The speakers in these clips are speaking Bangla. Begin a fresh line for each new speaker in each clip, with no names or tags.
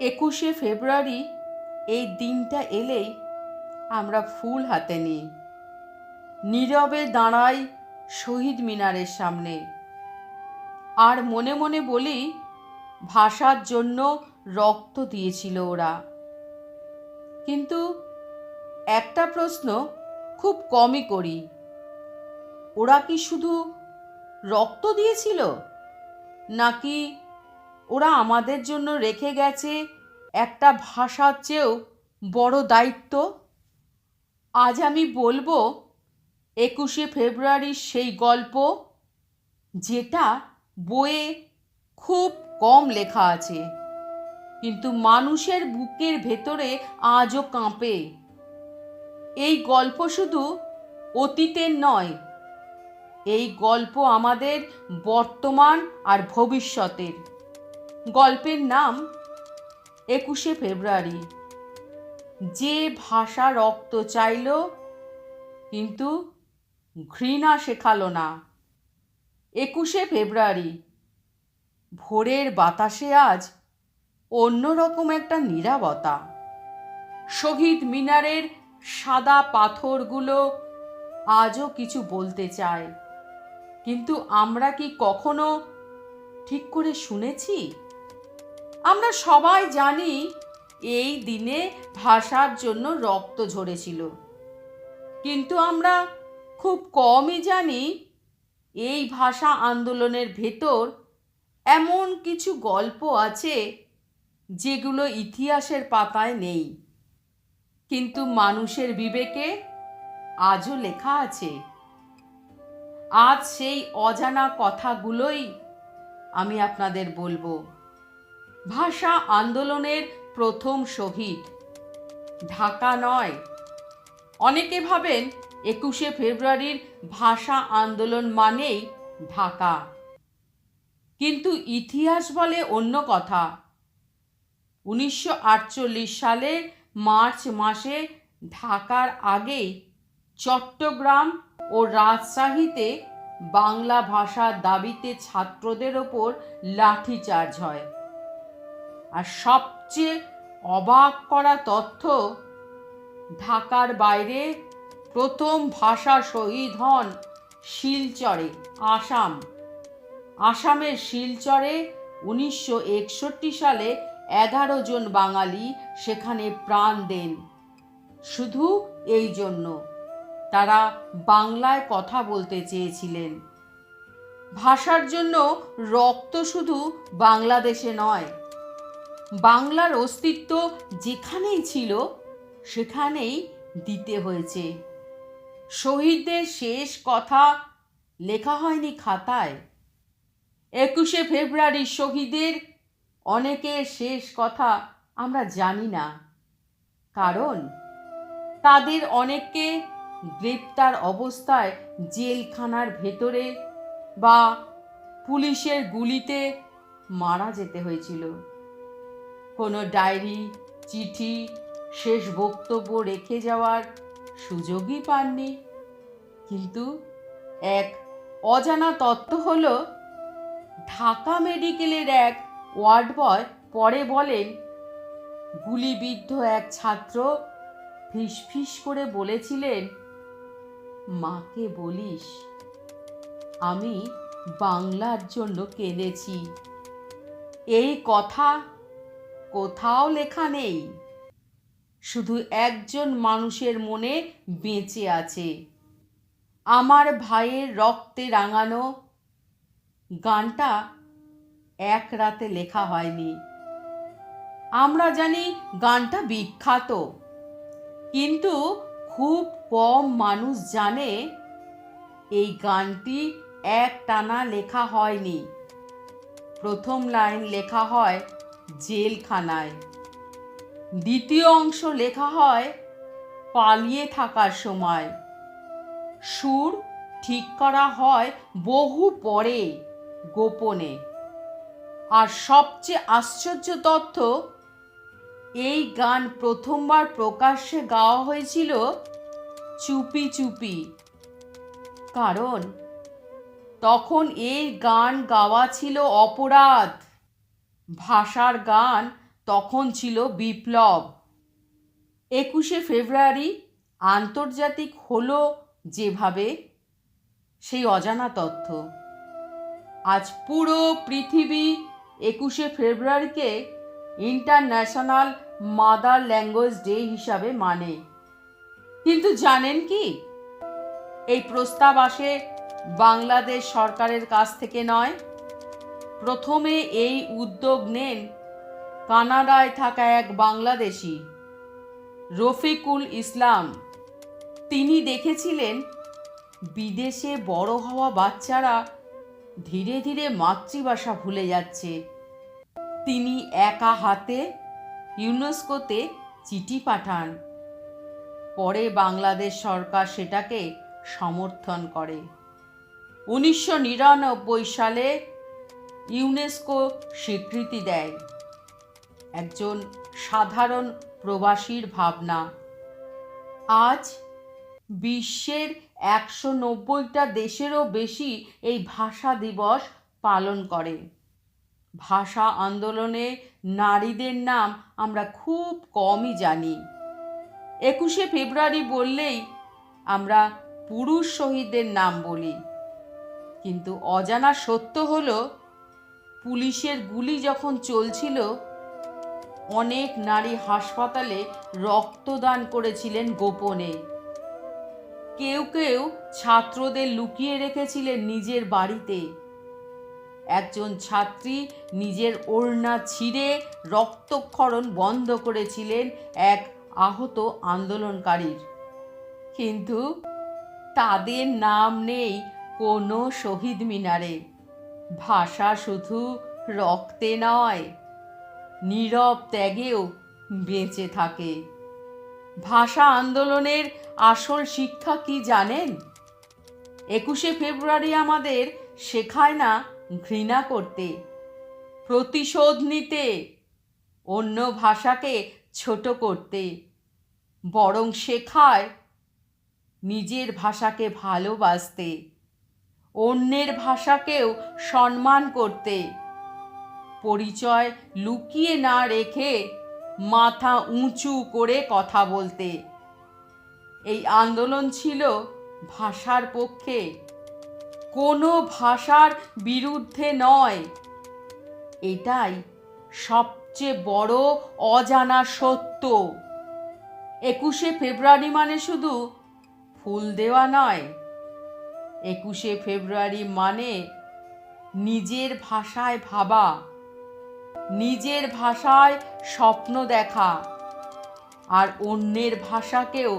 21শে ফেব্রুয়ারি এই দিনটা এলেই আমরা ফুল হাতে নিই, নীরবে দাঁড়াই শহীদ মিনারের সামনে, আর মনে মনে বলি ভাষার জন্য রক্ত দিয়েছিল ওরা। কিন্তু একটা প্রশ্ন খুব কমই করি, ওরা কি শুধু রক্ত দিয়েছিল, নাকি ওরা আমাদের জন্য রেখে গেছে একটা ভাষার চেয়েও বড় দায়িত্ব? আজ আমি বলবো 21শে ফেব্রুয়ারির সেই গল্প, যেটা বইয়ে খুব কম লেখা আছে, কিন্তু মানুষের বুকের ভেতরে আজও কাঁপে। এই গল্প শুধু অতীতের নয়, এই গল্প আমাদের বর্তমান আর ভবিষ্যতের। গল্পের নাম 21শে ফেব্রুয়ারি। যে ভাষা রক্ত চাইল কিন্তু ঘৃণা শেখালো না। 21শে ফেব্রুয়ারি ভোরের বাতাসে আজ অন্যরকম একটা নীরবতা। শহীদ মিনারের সাদা পাথরগুলো আজও কিছু বলতে চায়, কিন্তু আমরা কি কখনো ঠিক করে শুনেছি? আমরা সবাই জানি এই দিনে ভাষার জন্য রক্ত ঝরেছিল, কিন্তু আমরা খুব কমই জানি এই ভাষা আন্দোলনের ভেতর এমন কিছু গল্প আছে যেগুলো ইতিহাসের পাতায় নেই, কিন্তু মানুষের বিবেকে আজও লেখা আছে। আজ সেই অজানা কথাগুলোই আমি আপনাদের বলবো। ভাষা আন্দোলনের প্রথম শহীদ ঢাকা নয়। অনেকে ভাবেন 21শে ফেব্রুয়ারির ভাষা আন্দোলন মানেই ঢাকা, কিন্তু ইতিহাস বলে অন্য কথা। 1948 সালে মার্চ মাসে ঢাকার আগেই চট্টগ্রাম ও রাজশাহীতে বাংলা ভাষার দাবিতে ছাত্রদের ওপর লাঠিচার্জ হয়। আর সবচেয়ে অবাক করা তথ্য, ঢাকার বাইরে প্রথম ভাষা শহীদ হন শিলচরে, আসামের শিলচরে 1961 সালে 11 জন বাঙালি সেখানে প্রাণ দেন, শুধু এই জন্য তারা বাংলায় কথা বলতে চেয়েছিলেন। ভাষার জন্য রক্ত শুধু বাংলাদেশে নয়, বাংলার অস্তিত্ব যেখানেই ছিল সেখানেই দিতে হয়েছে। শহীদদের শেষ কথা লেখা হয়নি খাতায়। 21শে ফেব্রুয়ারি শহীদের অনেকের শেষ কথা আমরা জানি না, কারণ তাদের অনেককে গ্রেপ্তার অবস্থায় জেলখানার ভেতরে বা পুলিশের গুলিতে মারা যেতে হয়েছিল। কোনো ডায়েরি, চিঠি, শেষ বক্তব্য রেখে যাওয়ার সুযোগই পাননি। কিন্তু এক অজানা তত্ত্ব হলো, ঢাকা মেডিকেলের এক ওয়ার্ড বয় পরে বলেন, গুলিবিদ্ধ এক ছাত্র ফিসফিস করে বলেছিলেন, মাকে বলিস আমি বাংলার জন্য কেঁদেছি। এই কথা কোথাও লেখা নেই, শুধু একজন মানুষের মনে বেঁচে আছে। আমার ভাইয়ের রক্তে রাঙানো গানটা এক রাতে লেখা হয়নি। আমরা জানি গানটা বিখ্যাত, কিন্তু খুব কম মানুষ জানে এই গানটি একটানা লেখা হয়নি। প্রথম লাইন লেখা হয় জেলখানায়, দ্বিতীয় অংশ লেখা হয় পালিয়ে থাকার সময়, সুর ঠিক করা হয় বহু পরে গোপনে। আর সবচেয়ে আশ্চর্য তথ্য, এই গান প্রথমবার প্রকাশ্যে গাওয়া হয়েছিল চুপি চুপি, কারণ তখন এই গান গাওয়া ছিল অপরাধ। ভাষার গান তখন ছিল বিপ্লব। 21শে ফেব্রুয়ারি আন্তর্জাতিক হলো যেভাবে, সেই অজানা তথ্য। আজ পুরো পৃথিবী 21শে ফেব্রুয়ারিকে ইন্টারন্যাশনাল মাদার ল্যাঙ্গুয়েজ ডে হিসাবে মানে। কিন্তু জানেন কি, এই প্রস্তাব আসে বাংলাদেশ সরকারের কাছ থেকে নয়। প্রথমে এই উদ্যোগ নেন কানাডায় থাকা এক বাংলাদেশি, রফিকুল ইসলাম। তিনি দেখেছিলেন বিদেশে বড় হওয়া বাচ্চারা ধীরে ধীরে মাতৃভাষা ভুলে যাচ্ছে। তিনি একা হাতে ইউনেস্কোতে চিঠি পাঠান। পরে বাংলাদেশ সরকার সেটাকে সমর্থন করে। 1999 সালে ইউনেস্কো স্বীকৃতি দেয়। একজন সাধারণ প্রবাসীর ভাবনা। আজ বিশ্বের 190টা দেশেরও বেশি এই ভাষা দিবস পালন করে। ভাষা আন্দোলনে নারীদের নাম আমরা খুব কমই জানি। 21শে ফেব্রুয়ারি বললেই আমরা পুরুষ শহীদদের নাম বলি, কিন্তু অজানা সত্য হলো পুলিশের গুলি যখন চলছিল, অনেক নারী হাসপাতালে রক্তদান করেছিলেন গোপনে। কেউ কেউ ছাত্রদের লুকিয়ে রেখেছিলেন নিজের বাড়িতে। একজন ছাত্রী নিজের ওড়না ছিঁড়ে রক্তক্ষরণ বন্ধ করেছিলেন এক আহত আন্দোলনকারীর। কিন্তু তাদের নাম নেই কোনো শহীদ মিনারে। ভাষা শুধু রক্তে নয়, নীরব ত্যাগেও বেঁচে থাকে। ভাষা আন্দোলনের আসল শিক্ষা কি জানেন? 21শে ফেব্রুয়ারি আমাদের শেখায় না ঘৃণা করতে, প্রতিশোধ নিতে, অন্য ভাষাকে ছোট করতে, বরং শেখায় নিজের ভাষাকে ভালোবাসতে, অন্যের ভাষাকেও সম্মান করতে, পরিচয় লুকিয়ে না রেখে মাথা উঁচু করে কথা বলতে। এই আন্দোলন ছিল ভাষার পক্ষে, কোনো ভাষার বিরুদ্ধে নয়। এটাই সবচেয়ে বড় অজানা সত্য। 21শে ফেব্রুয়ারি মানে শুধু ফুল দেওয়া নয়। 21শে ফেব্রুয়ারি মানে নিজের ভাষায় ভাবা, নিজের ভাষায় স্বপ্ন দেখা, আর অন্যের ভাষাকেও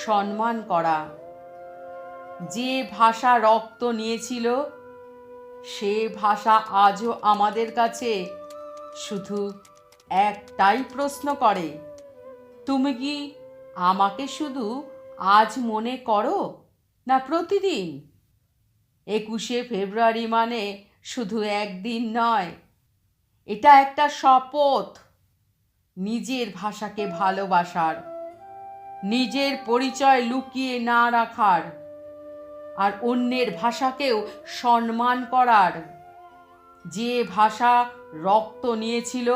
সম্মান করা। যে ভাষা রক্ত নিয়েছিল, সে ভাষা আজও আমাদের কাছে শুধু একটাই প্রশ্ন করে, তুমি কি আমাকে শুধু আজ মনে করো না প্রতিদিন? 21শে ফেব্রুয়ারি মানে শুধু একদিন নয়, এটা একটা শপথ নিজের ভাষাকে ভালোবাসার, নিজের পরিচয় লুকিয়ে না রাখার, আর অন্যের ভাষাকেও সম্মান করার। যে ভাষা রক্ত নিয়েছিল,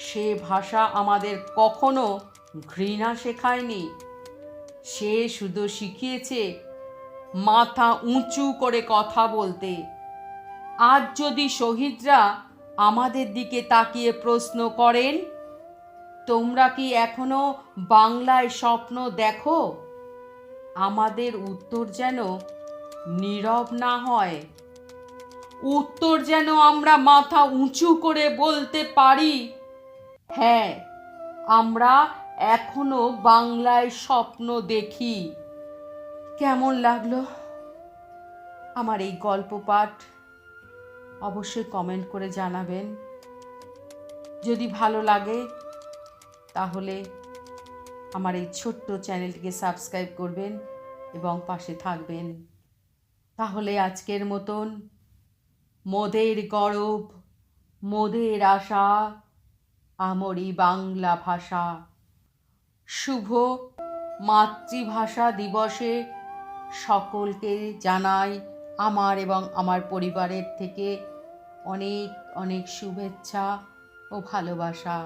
সে ভাষা আমাদের কখনো ঘৃণা শেখায়নি। সে শুধু শিখিয়েছে মাথা উঁচু করে কথা বলতে। আজ যদি শহীদরা আমাদের দিকে তাকিয়ে প্রশ্ন করেন, তোমরা কি এখনো বাংলায় স্বপ্ন দেখো? আমাদের উত্তর যেন নীরব না হয়, উত্তর যেন আমরা মাথা উঁচু করে বলতে পারি, হ্যাঁ, আমরা এখনো বাংলায় স্বপ্ন দেখি। কেমন লাগলো আমার এই গল্প পাঠ? অবশ্যই কমেন্ট করে জানাবেন। যদি ভালো লাগে তাহলে আমার এই ছোট্ট চ্যানেলটিকে সাবস্ক্রাইব করবেন এবং পাশে থাকবেন। তাহলে আজকের মতন মোদের গরব, মোদের আশা, আমরি বাংলা ভাষা। শুভ মাতৃভাষা দিবসে সকলকে জানাই আমার এবং আমার পরিবারের থেকে অনেক অনেক শুভেচ্ছা ও ভালোবাসা।